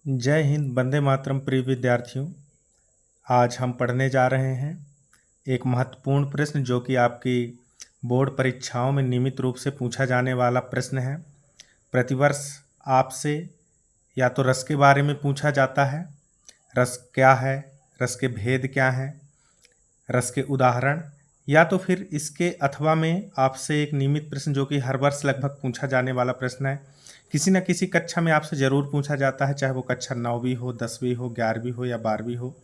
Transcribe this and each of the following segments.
जय हिंद, वंदे मातरम। प्रिय विद्यार्थियों, आज हम पढ़ने जा रहे हैं एक महत्वपूर्ण प्रश्न जो कि आपकी बोर्ड परीक्षाओं में नियमित रूप से पूछा जाने वाला प्रश्न है। प्रतिवर्ष आपसे या तो रस के बारे में पूछा जाता है, रस क्या है, रस के भेद क्या हैं, रस के उदाहरण, या तो फिर इसके अथवा में आपसे एक नियमित प्रश्न जो कि हर वर्ष लगभग पूछा जाने वाला प्रश्न है। किसी न किसी कक्षा में आपसे ज़रूर पूछा जाता है, चाहे वो कक्षा 9वीं हो, 10वीं हो, 11वीं हो या 12वीं हो।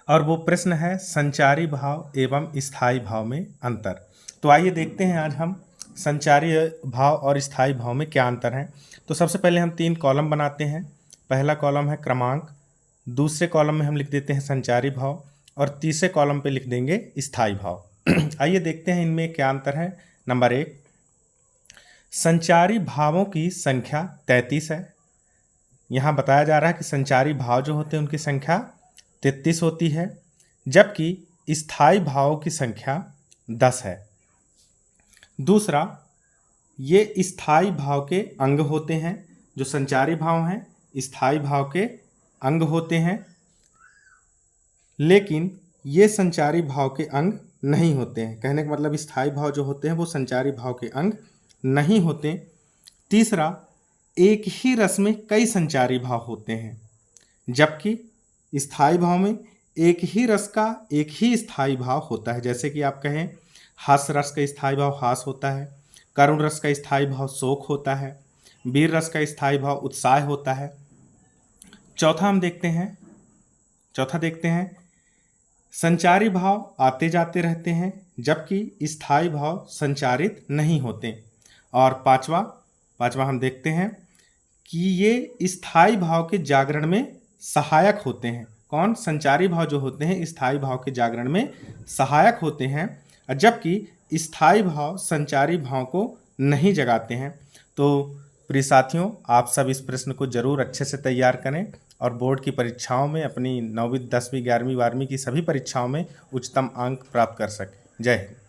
और वो प्रश्न है संचारी भाव एवं स्थायी भाव में अंतर। तो आइए देखते हैं आज हम संचारी भाव और स्थायी भाव में क्या अंतर है। तो सबसे पहले हम 3 कॉलम बनाते हैं। पहला कॉलम है क्रमांक, दूसरे कॉलम में हम लिख देते हैं संचारी भाव और तीसरे कॉलम पे लिख देंगे स्थायी भाव। आइए देखते हैं इनमें क्या अंतर है। नंबर 1, संचारी भावों की संख्या 33 है। यहाँ बताया जा रहा है कि संचारी भाव जो होते हैं उनकी संख्या 33 होती है, जबकि स्थायी भावों की संख्या 10 है। दूसरा, ये स्थायी भाव के अंग होते हैं। जो संचारी भाव हैं स्थायी भाव के अंग होते हैं, लेकिन ये संचारी भाव के अंग नहीं होते हैं। कहने का मतलब स्थायी भाव जो होते हैं वो संचारी भाव के अंग नहीं होते। तीसरा, एक ही रस में कई संचारी भाव होते हैं, जबकि स्थायी भाव में एक ही रस का एक ही स्थायी भाव होता है। जैसे कि आप कहें हास्य रस का स्थायी भाव हास होता है, करुण रस का स्थायी भाव शोक होता है, वीर रस का स्थायी भाव उत्साह होता है। चौथा देखते हैं संचारी भाव आते जाते रहते हैं, जबकि स्थायी भाव संचारित नहीं होते। और पांचवा हम देखते हैं कि ये स्थायी भाव के जागरण में सहायक होते हैं। कौन? संचारी भाव जो होते हैं स्थायी भाव के जागरण में सहायक होते हैं, जबकि स्थायी भाव संचारी भाव को नहीं जगाते हैं। तो प्रिय साथियों, आप सब इस प्रश्न को जरूर अच्छे से तैयार करें और बोर्ड की परीक्षाओं में, अपनी 9वीं, 10वीं, 11वीं, 12वीं की सभी परीक्षाओं में उच्चतम अंक प्राप्त कर सकें। जय हिंद।